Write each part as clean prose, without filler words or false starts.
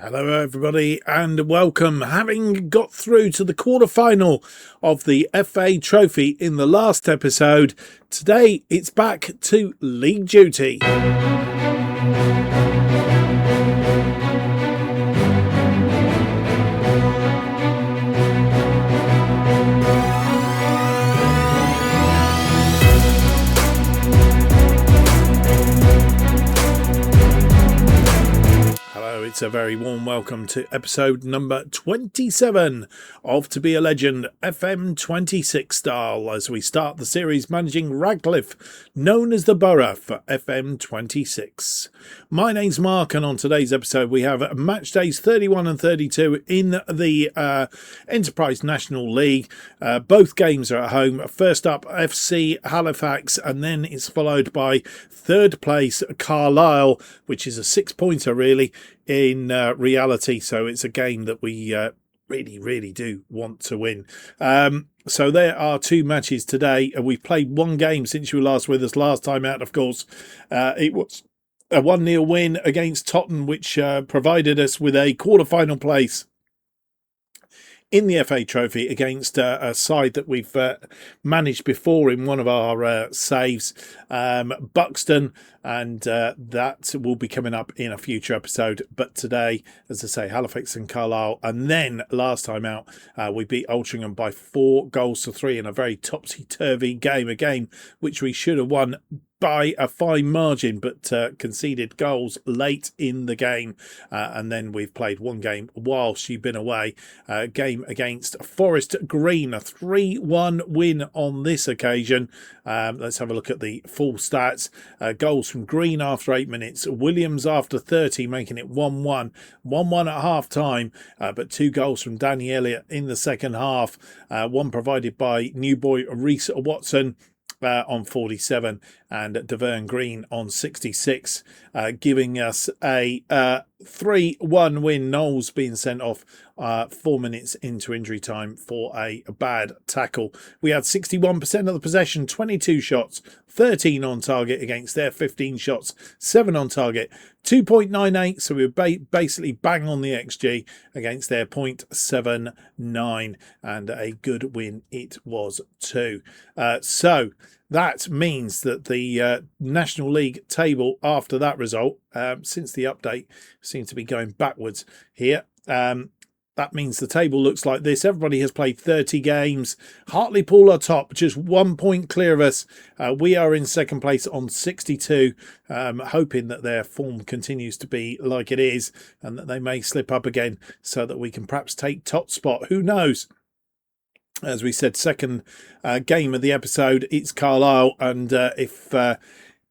Hello, everybody, and welcome. Having got through to the quarter-final of the FA Trophy in the last episode, today it's back to league duty. It's a very warm welcome to episode number 27 of To Be a Legend FM 26 style as we start the series managing Radcliffe, known as the Borough, for FM 26. My name's Mark, and on today's episode we have match days 31 and 32 in the Enterprise National League. Both games are at home. First up, FC Halifax, and then it's followed by third place Carlisle, which is a 6-pointer really in reality, so it's a game that we really do want to win. So there are two matches today. We've played one game since you were last with us last time out, of course. It was a 1-0 win against Tottenham, which provided us with a quarter-final place in the FA Trophy against a side that we've managed before in one of our saves, Buxton, and that will be coming up in a future episode. But today, as I say, Halifax and Carlisle, and then last time out we beat Altrincham by 4-3 in a very topsy-turvy game, a game which we should have won by a fine margin, but conceded goals late in the game, and then we've played one game whilst you've been away, game against Forest Green, a 3-1 win on this occasion. Let's have a look at the full stats. Goals from Green after 8 minutes, Williams after 30, making it 1-1 at half time, but 2 goals from Danny Elliott in the second half, one provided by new boy Reece Watson on 47 and Deverne Green on 66, giving us a 3-1 win. Knowles being sent off 4 minutes into injury time for a bad tackle. We had 61% of the possession, 22 shots, 13 on target against their 15 shots, 7 on target, 2.98. So we were basically bang on the XG against their 0.79, and a good win it was too. So that means that the National League table after that result, since the update, seems to be going backwards here. That means the table looks like this. Everybody has played 30 games. Hartlepool are top, just 1 point clear of us. We are in second place on 62, hoping that their form continues to be like it is and that they may slip up again so that we can perhaps take top spot. Who knows? As we said, second game of the episode, it's Carlisle, and if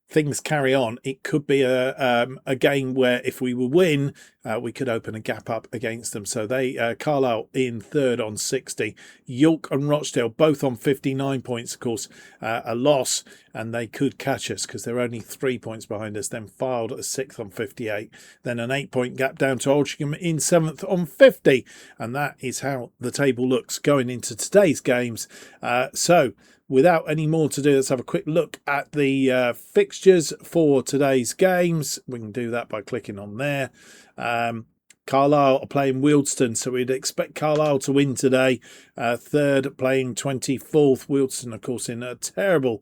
things carry on, it could be a game where if we will win, we could open a gap up against them. So they Carlisle in third on 60, York and Rochdale both on 59 points, of course, a loss, and they could catch us because they're only 3 points behind us. Then filed at 6th on 58, then an 8-point gap down to Altrincham in 7th on 50, and that is how the table looks going into today's games. So without any more to do, let's have a quick look at the fixtures for today's games. We can do that by clicking on there. Carlisle are playing Wealdstone, so we'd expect Carlisle to win today. Third playing 24th. Wealdstone, of course, in a terrible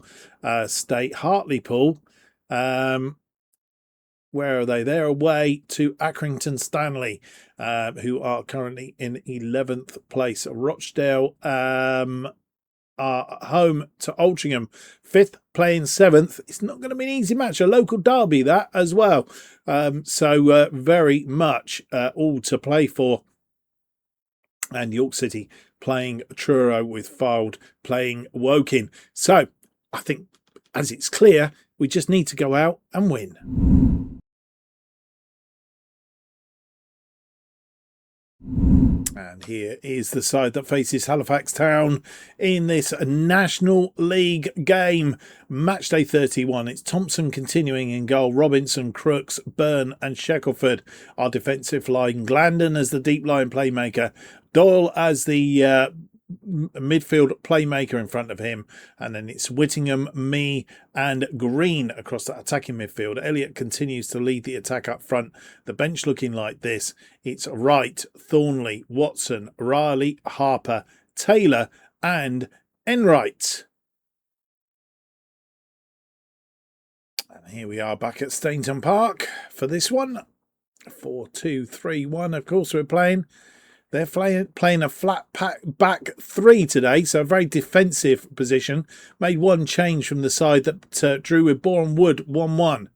state. Hartlepool, where are they? They're away to Accrington Stanley, who are currently in 11th place. Rochdale are home to Altrincham, 5th playing 7th. It's not going to be an easy match, a local derby that as well. So very much all to play for. And York City playing Truro, with Fylde playing Woking. So I think, as it's clear, we just need to go out and win. And here is the side that faces Halifax Town in this National League game. Matchday 31. It's Thompson continuing in goal. Robinson, Crooks, Byrne and Shackelford. Our defensive line. Glandon as the deep line playmaker. Doyle as the midfield playmaker in front of him, and then it's Whittingham, me and Green across that attacking midfield. Elliott continues to lead the attack up front. The bench looking like this. It's Wright, Thornley, Watson, Riley, Harper, Taylor and Enright. And here we are back at Stainton Park for this one. 4-2-3-1, of course we're playing. They're playing a flat back three today, so a very defensive position. Made one change from the side that drew with Boreham Wood 1-1.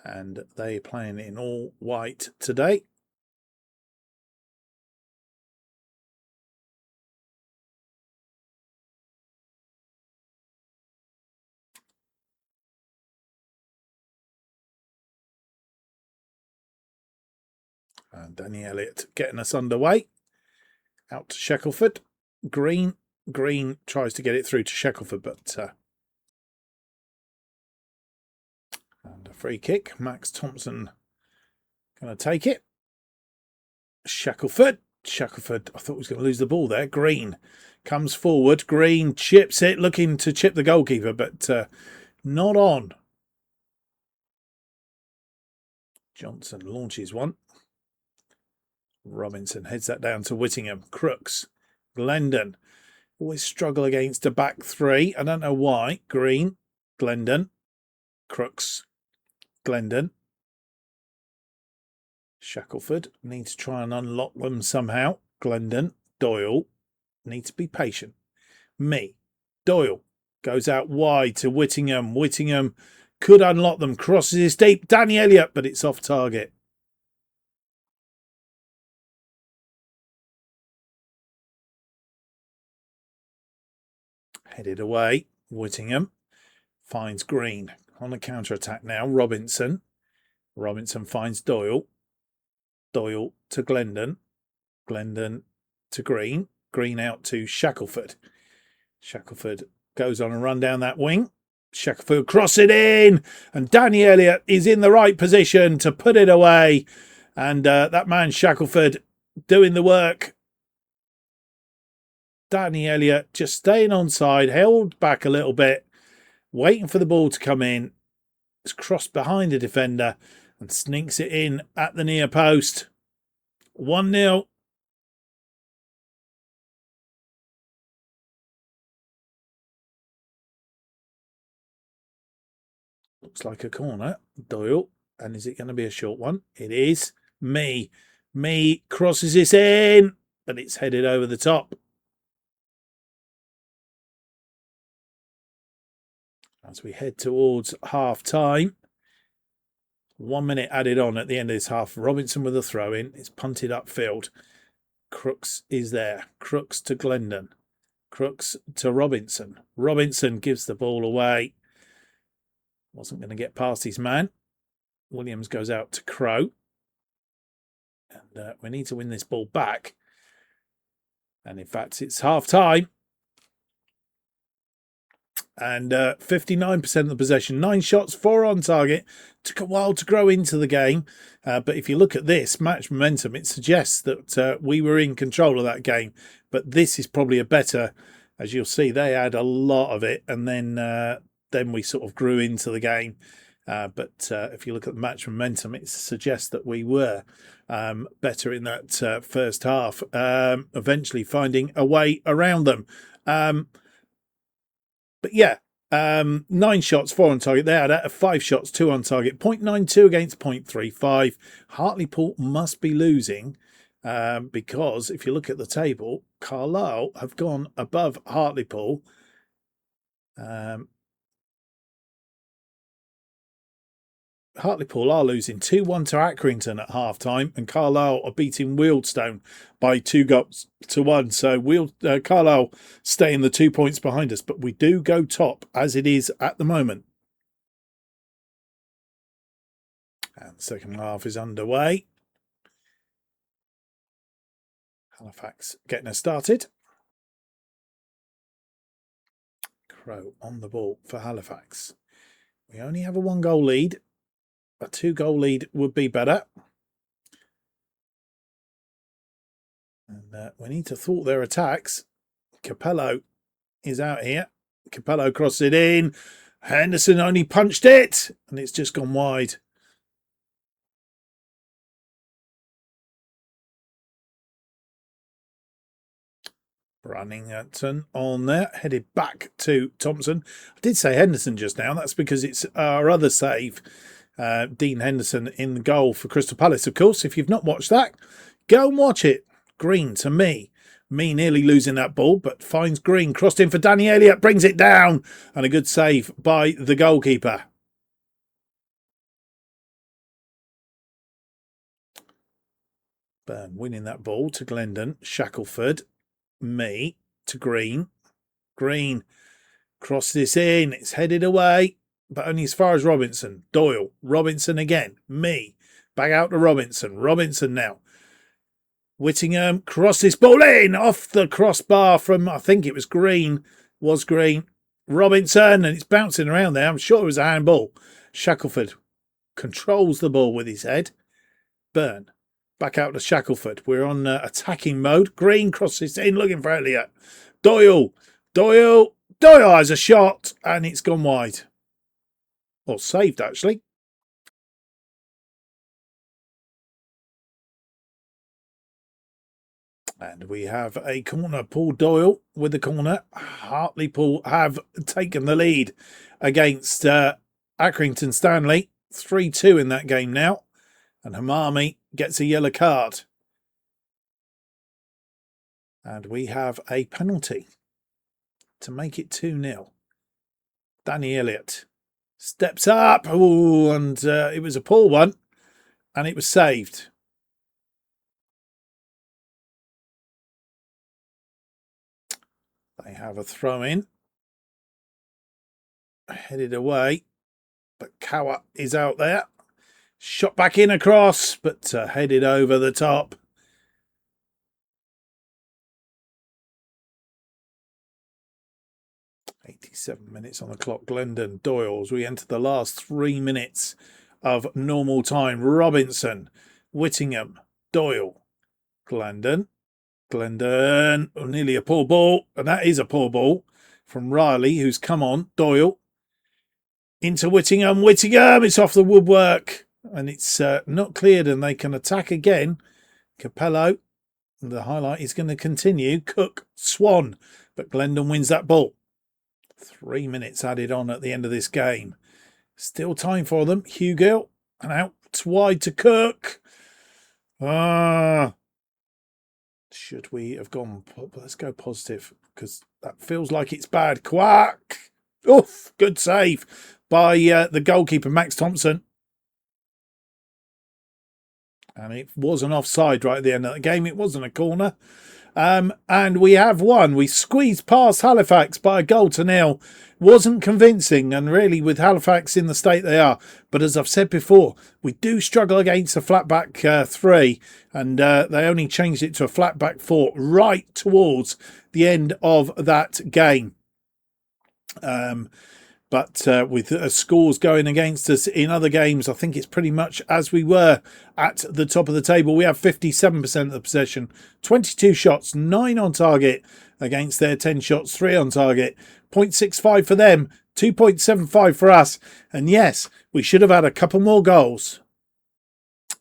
And they're playing in all white today. And Danny Elliott getting us underway. Out to Shackelford. Green tries to get it through to Shackelford, but and a free kick. Max Thompson going to take it. Shackelford, I thought he was going to lose the ball there. Green comes forward. Green chips it, looking to chip the goalkeeper, but not on. Johnson launches one. Robinson heads that down to Whittingham. Crooks, Glendon always struggle against a back three. I don't know why. Green, Glendon, Crooks, Glendon. Shackelford need to try and unlock them somehow. Glendon, Doyle need to be patient. Doyle goes out wide to Whittingham. Whittingham could unlock them. Crosses his deep. Danny Elliott, but it's off target. Headed away. Whittingham finds Green on a counter-attack now. Robinson finds Doyle. Doyle to Glendon. Glendon to Green. Green out to Shackelford. Shackelford goes on a run down that wing. Shackelford cross it in. And Danny Elliott is in the right position to put it away. And that man Shackelford doing the work. Danny Elliott just staying onside, held back a little bit, waiting for the ball to come in. It's crossed behind the defender and sneaks it in at the near post. 1-0. Looks like a corner. Doyle. And is it going to be a short one? It is. Me crosses this in, but it's headed over the top. As we head towards half-time. 1 minute added on at the end of this half. Robinson with a throw-in. It's punted upfield. Crooks is there. Crooks to Glendon. Crooks to Robinson. Robinson gives the ball away. Wasn't going to get past his man. Williams goes out to Crow. And we need to win this ball back. And in fact, it's half-time. And 59% of the possession. 9 shots, 4 on target. Took a while to grow into the game. But if you look at this match momentum, it suggests that we were in control of that game. But this is probably a better, as you'll see, they had a lot of it. And then we sort of grew into the game. But if you look at the match momentum, it suggests that we were better in that first half, eventually finding a way around them. But yeah, 9 shots, 4 on target. They had 5 shots, 2 on target. 0.92 against 0.35. Hartlepool must be losing because if you look at the table, Carlisle have gone above Hartlepool. Hartlepool are losing 2-1 to Accrington at half-time, and Carlisle are beating Wealdstone by 2-1. So Carlisle stay in the 2 points behind us, but we do go top as it is at the moment. And the second half is underway. Halifax getting us started. Crow on the ball for Halifax. We only have a 1-goal lead. A 2-goal lead would be better. And we need to thwart their attacks. Capello is out here. Capello crosses it in. Henderson only punched it, and it's just gone wide. Runnington on there, headed back to Thompson. I did say Henderson just now. That's because it's our other save. Dean Henderson in the goal for Crystal Palace, of course. If you've not watched that, go and watch it. Green to me. Me nearly losing that ball, but finds Green. Crossed in for Danny Elliott, brings it down. And a good save by the goalkeeper. Burn winning that ball to Glendon. Shackelford. Me to Green. Green crosses this in. It's headed away, but only as far as Robinson. Doyle. Robinson again. Me. Back out to Robinson. Robinson now. Whittingham crosses this ball in off the crossbar from, I think it was Green. Was Green. Robinson, and it's bouncing around there. I'm sure it was a handball. Shackelford controls the ball with his head. Burn. Back out to Shackelford. We're on attacking mode. Green crosses in, looking for Elliott. Doyle has a shot, and it's gone wide. Or saved, actually. And we have a corner. Paul Doyle with the corner. Hartlepool have taken the lead against Accrington Stanley. 3-2 in that game now. And Hamami gets a yellow card. And we have a penalty to make it 2-0. Danny Elliott steps up. Ooh, and it was a poor one. And it was saved. They have a throw in. Headed away. But Cower is out there. Shot back in across, but headed over the top. .87 minutes on the clock. Glendon, Doyles. We enter the last 3 minutes of normal time. Robinson, Whittingham, Doyle, Glendon. Glendon, nearly a poor ball, and that is a poor ball from Riley, who's come on. Doyle into Whittingham. Whittingham, it's off the woodwork. And it's not cleared, and they can attack again. Capello, the highlight is going to continue. Cook, Swan, but Glendon wins that ball. 3 minutes added on at the end of this game. Still time for them. Hugill, and out wide to Cook. Should we have gone? Let's go positive, because that feels like it's bad. Quack! Oof, good save by the goalkeeper, Max Thompson. And it wasn't offside right at the end of the game. It wasn't a corner. And we have won. We squeezed past Halifax by a goal to nil. Wasn't convincing, and really with Halifax in the state they are. But as I've said before, we do struggle against a flat back three. And they only changed it to a flat back four right towards the end of that game. But with scores going against us in other games, I think it's pretty much as we were at the top of the table. We have 57% of the possession, 22 shots, 9 on target against their 10 shots, 3 on target. 0.65 for them, 2.75 for us. And yes, we should have had a couple more goals.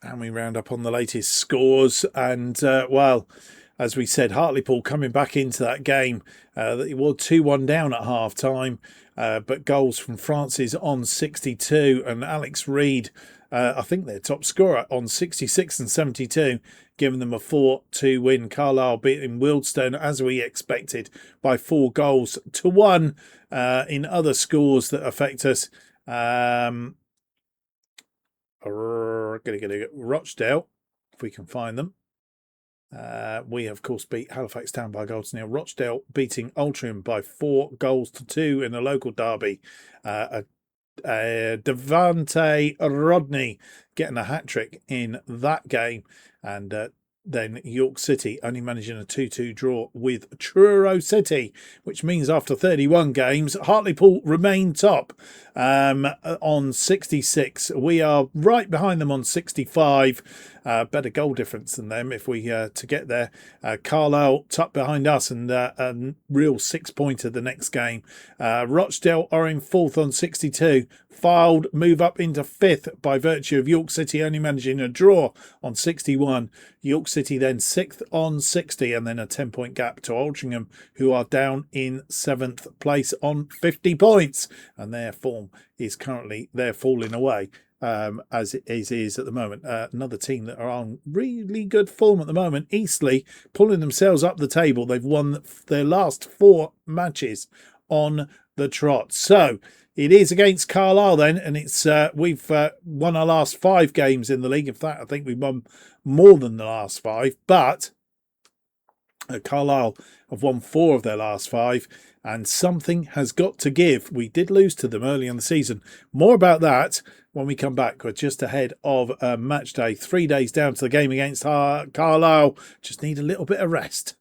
And we round up on the latest scores. And, well, as we said, Hartlepool coming back into that game. It was 2-1 down at half-time. But goals from Francis on 62 and Alex Reid, I think their top scorer, on 66 and 72, giving them a 4-2 win. Carlisle beating Wealdstone, as we expected, by 4-1. In other scores that affect us, Rochdale, if we can find them. We, of course, beat Halifax Town by a goal to nil. Rochdale beating Altrincham by 4-2 in a local derby. Devante Rodney getting a hat-trick in that game. And Then York City only managing a 2-2 draw with Truro City, which means after 31 games, Hartlepool remain top on 66. We are right behind them on 65. Better goal difference than them if we to get there. Carlisle tucked behind us and a real 6-pointer the next game. Rochdale are in 4th on 62. Fylde move up into 5th by virtue of York City only managing a draw on 61. York City then 6th on 60, and then a 10-point gap to Altrincham, who are down in 7th place on 50 points. And their form is currently, they're falling away as it is at the moment. Another team that are on really good form at the moment, Eastleigh, pulling themselves up the table. They've won their last 4 matches on the trot. So it is against Carlisle then, and it's we've won our last 5 games in the league. In fact, I think we've won more than the last 5, but Carlisle have won 4 of their last 5, and something has got to give. We did lose to them early in the season. More about that when we come back. We're just ahead of match day, 3 days down to the game against Carlisle. Just need a little bit of rest.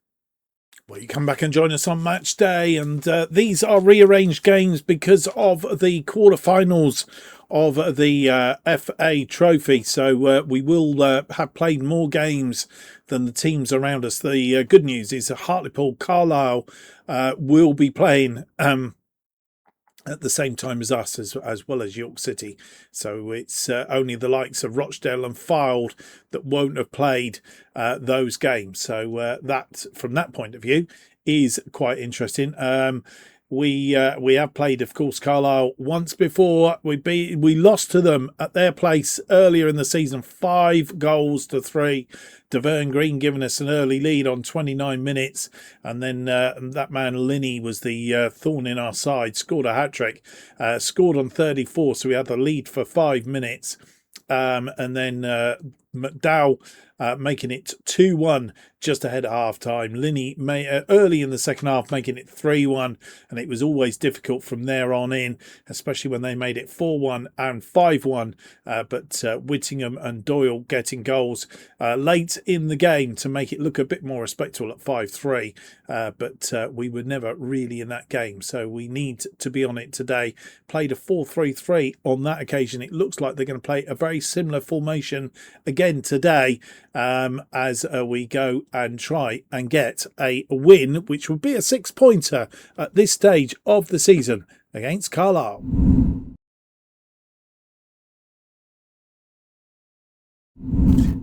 Well, you come back and join us on match day, and these are rearranged games because of the quarterfinals of the FA Trophy. So we will have played more games than the teams around us. The good news is Hartlepool, Carlisle will be playing at the same time as us, as well as York City. So it's only the likes of Rochdale and Fylde that won't have played those games. So that, from that point of view, is quite interesting. We have played, of course, Carlisle once before. We lost to them at their place earlier in the season, 5-3. Deverne Green giving us an early lead on 29 minutes, and then that man Linney was the thorn in our side. Scored a hat-trick, scored on 34, so we had the lead for 5 minutes, and then McDowell making it 2-1 just ahead of half-time. Linney early in the second half making it 3-1, and it was always difficult from there on in, especially when they made it 4-1 and 5-1. But Whittingham and Doyle getting goals late in the game to make it look a bit more respectable at 5-3. But we were never really in that game, so we need to be on it today. Played a 4-3-3 on that occasion. It looks like they're going to play a very similar formation again today, as we go and try and get a win, which would be a 6-pointer at this stage of the season against Carlisle.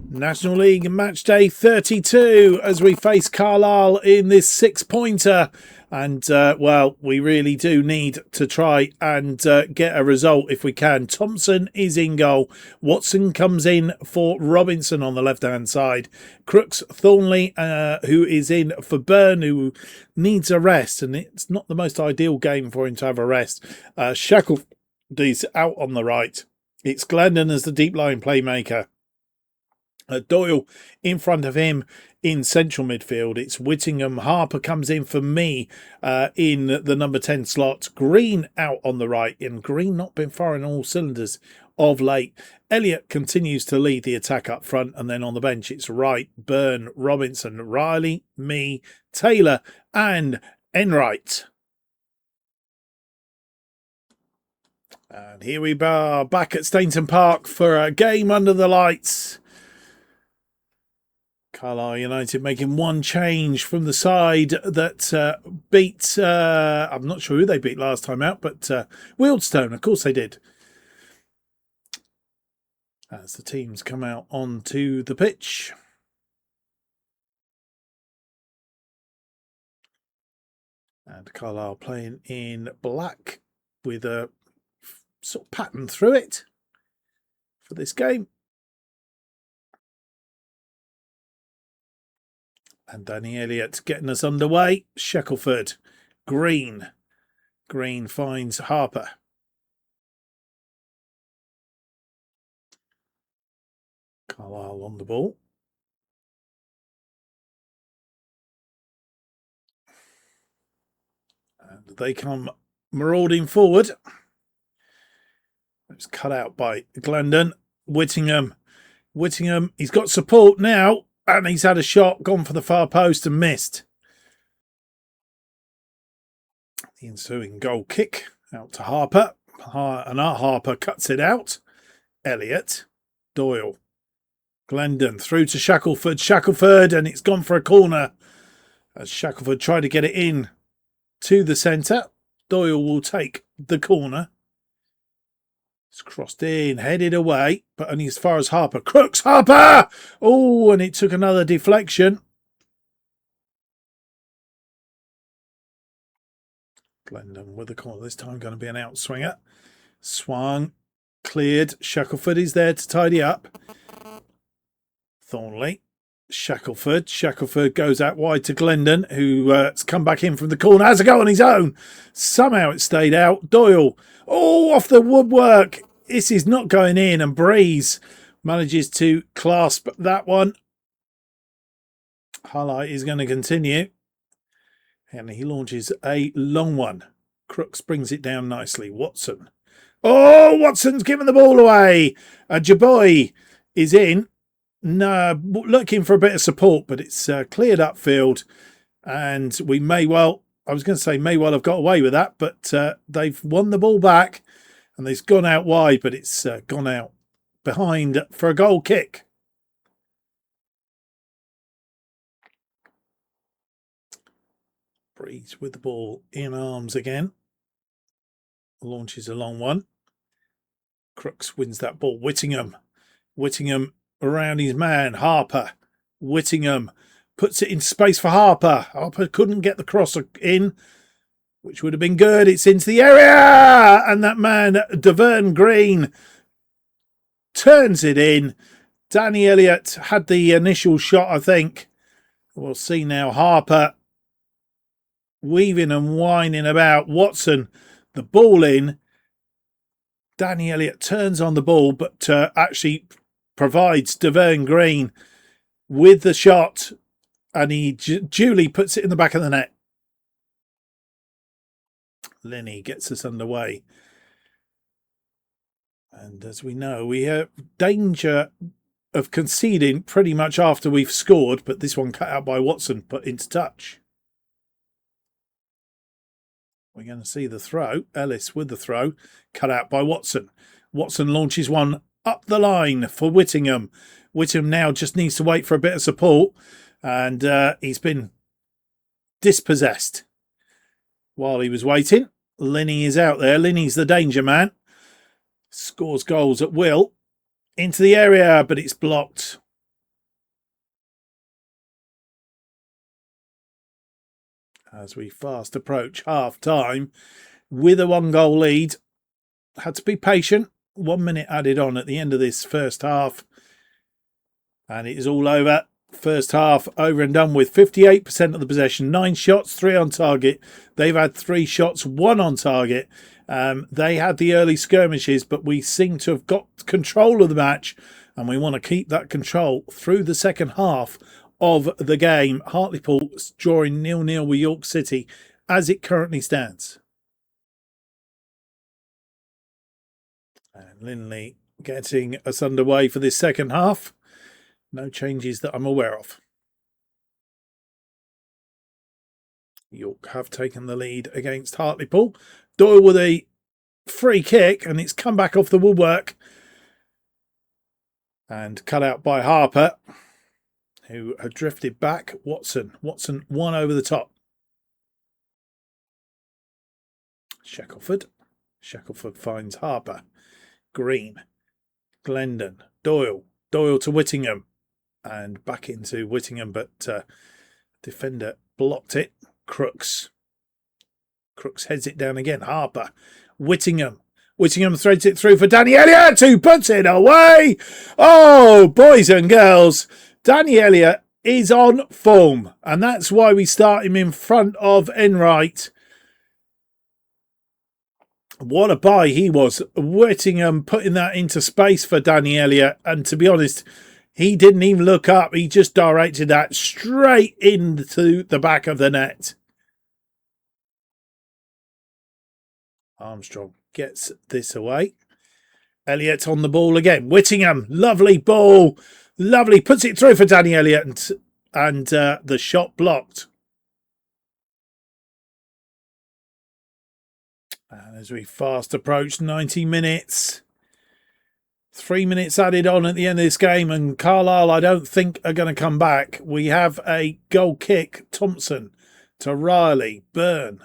National League match day 32 as we face Carlisle in this 6-pointer. And, well, we really do need to try and get a result if we can. Thompson is in goal. Watson comes in for Robinson on the left-hand side. Crooks Thornley, who is in for Byrne, who needs a rest. And it's not the most ideal game for him to have a rest. Shackleford is out on the right. It's Glendon as the deep-line playmaker. Doyle in front of him in central midfield. It's Whittingham. Harper comes in for me in the number 10 slot. Green out on the right, and Green not been firing all cylinders of late. Elliott continues to lead the attack up front, and then on the bench it's Wright, Byrne, Robinson, Riley, me, Taylor and Enright. And here we are back at Stainton Park for a game under the lights. Carlisle United making one change from the side that beat, I'm not sure who they beat last time out, but Wealdstone, of course they did. As the teams come out onto the pitch. And Carlisle playing in black with a sort of pattern through it for this game. And Danny Elliott getting us underway. Shackleford. Green. Green finds Harper. Carlisle on the ball. And they come marauding forward. It's cut out by Glendon. Whittingham. Whittingham, he's got support now. And he's had a shot, gone for the far post and missed. The ensuing goal kick out to Harper. And our Harper cuts it out. Elliott. Doyle. Glendon through to Shackelford. Shackelford, and it's gone for a corner. As Shackelford tried to get it in to the centre. Doyle will take the corner. It's crossed in, headed away, but only as far as Harper. Crooks, Harper! Oh, and it took another deflection. Glendon with the corner. This time going to be an outswinger. Swung, cleared. Shackelford is there to tidy up. Thornley. Shackelford. Shackelford goes out wide to Glendon, who's come back in from the corner. Has a go on his own. Somehow it stayed out. Doyle. Oh, off the woodwork. This is not going in. And Breeze manages to clasp that one. Highlight is going to continue. And he launches a long one. Crooks brings it down nicely. Watson. Oh, Watson's given the ball away. Jaboy is in. No, looking for a bit of support, but it's cleared upfield. And we may well, I was going to say may well have got away with that, but they've won the ball back. And it's gone out wide, but it's gone out behind for a goal kick. Breeze with the ball in arms again. Launches a long one. Crooks wins that ball. Whittingham. Whittingham around his man. Harper. Whittingham puts it in space for Harper. Harper couldn't get the cross in, which would have been good. It's into the area. And that man, Devern Green, turns it in. Danny Elliott had the initial shot, I think. We'll see now. Harper weaving and whining about. Watson, the ball in. Danny Elliott turns on the ball, but actually provides Devern Green with the shot, and he duly puts it in the back of the net. Linney gets us underway. And as we know, we have danger of conceding pretty much after we've scored, but this one cut out by Watson, put into touch. We're going to see the throw. Ellis with the throw. Cut out by Watson. Watson launches one up the line for Whittingham. Whittingham now just needs to wait for a bit of support. And he's been dispossessed while he was waiting. Linney is out there. Linney's the danger man. Scores goals at will. Into the area, but it's blocked. As we fast approach half-time with a 1-goal lead. Had to be patient. 1 minute added on at the end of this first half. And it is all over. First half over and done with. 58% of the possession. 9 shots, 3 on target. They've had 3 shots, 1 on target. They had the early skirmishes, but we seem to have got control of the match. And we want to keep that control through the second half of the game. Hartlepool drawing 0-0 with York City as it currently stands. And Linley getting us underway for this second half. No changes that I'm aware of. York have taken the lead against Hartlepool. Doyle with a free kick, and it's come back off the woodwork and cut out by Harper, who had drifted back. Watson one over the top. Shackelford finds Harper. Green. Glendon. Doyle to Whittingham. And back into Whittingham, but defender blocked it. Crooks heads it down again. Harper. Whittingham threads it through for Danny Elliott, who puts it away. Oh, boys and girls, Danny Elliott is on form, and that's why we start him in front of Enright. What a buy he was. Whittingham putting that into space for Danny Elliott, and to be honest, he didn't even look up. He just directed that straight into the back of the net. Armstrong gets this away. Elliott on the ball again. Whittingham, lovely ball Lovely. Puts it through for Danny Elliott and the shot blocked. And as we fast approach 90 minutes, 3 minutes added on at the end of this game, and Carlisle, I don't think, are going to come back. We have a goal kick. Thompson to Riley, Byrne,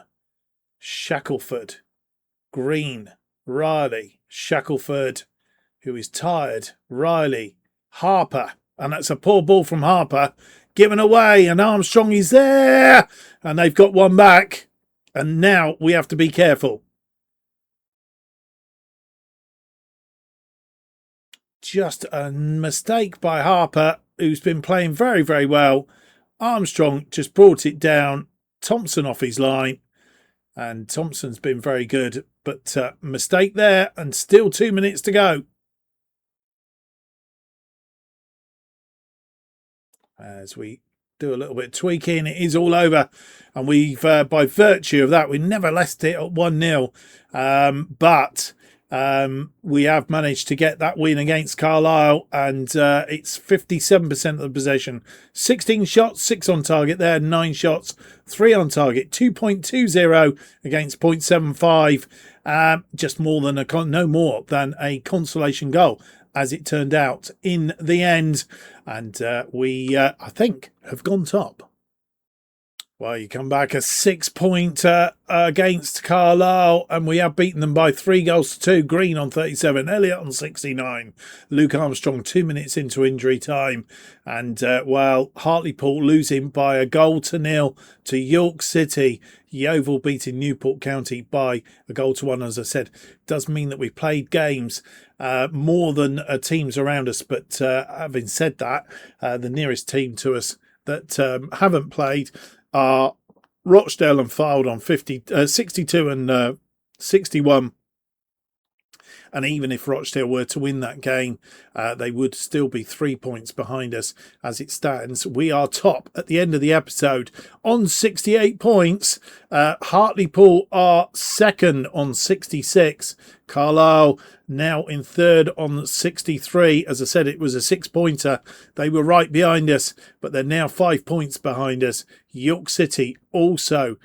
Shackelford, Green, Riley, Shackelford, who is tired, Riley, Harper, and that's a poor ball from Harper, given away, and Armstrong is there, and they've got one back, and now we have to be careful. Just a mistake by Harper, who's been playing very, very well. Armstrong just brought it down. Thompson off his line. And Thompson's been very good. But mistake there, and still 2 minutes to go. As we do a little bit of tweaking, it is all over. And we've, by virtue of that, we never left it at 1-0. But we have managed to get that win against Carlisle, and it's 57% of the possession. 16 shots, 6 on target there, 9 shots, 3 on target, 2.20 against 0.75. Just more than no more than a consolation goal, as it turned out in the end. And we, I think, have gone top. Well, you come back a 6-pointer against Carlisle, and we have beaten them by 3-2. Green on 37, Elliott on 69. Luke Armstrong 2 minutes into injury time. And while Hartlepool losing by 1-0 to York City, Yeovil beating Newport County by 1-1. As I said, does mean that we've played games more than teams around us. But having said that, the nearest team to us that haven't played are Rochdale and Fylde on 62 and 61. And even if Rochdale were to win that game, they would still be 3 points behind us as it stands. We are top at the end of the episode on 68 points. Hartlepool are second on 66. Carlisle now in third on 63. As I said, it was a 6-pointer. They were right behind us, but they're now 5 points behind us. York City also,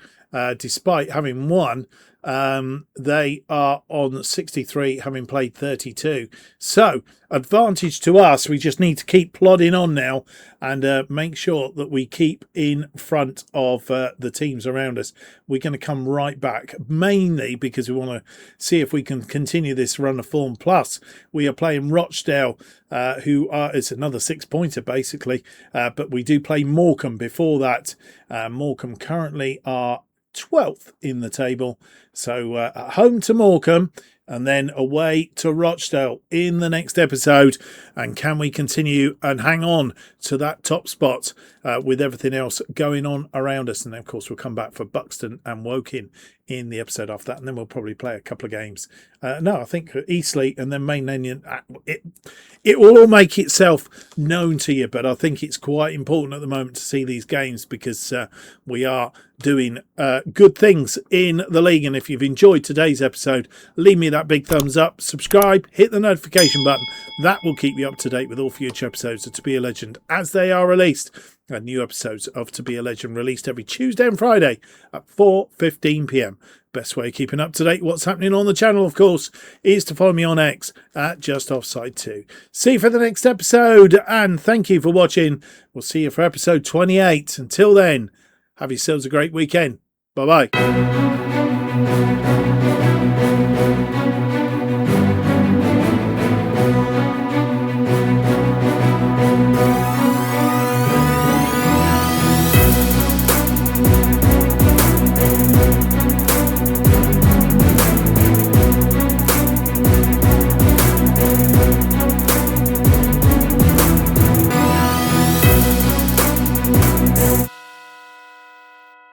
despite having won, they are on 63, having played 32. So, advantage to us. We just need to keep plodding on now and make sure that we keep in front of the teams around us. We're going to come right back, mainly because we want to see if we can continue this run of form. Plus, we are playing Rochdale, who are, it's another 6-pointer basically, but we do play Morecambe before that. Morecambe currently are 12th in the table, so at home to Morecambe and then away to Rochdale in the next episode. And can we continue and hang on to that top spot with everything else going on around us? And then, of course, we'll come back for Buxton and Woking in the episode after that, and then we'll probably play a couple of games. No, I think Eastleigh and then Main Lanyon, it will all make itself known to you, but I think it's quite important at the moment to see these games because we are doing good things in the league. And if you've enjoyed today's episode, leave me that big thumbs up, subscribe, hit the notification button. That will keep you up to date with all future episodes of To Be a Legend as they are released. And new episodes of To Be a Legend released every Tuesday and Friday at 4:15 p.m. Best way of keeping up to date what's happening on the channel, of course, is to follow me on X at JustOffside2. See you for the next episode, and thank you for watching. We'll see you for episode 28. Until then, have yourselves a great weekend. Bye-bye.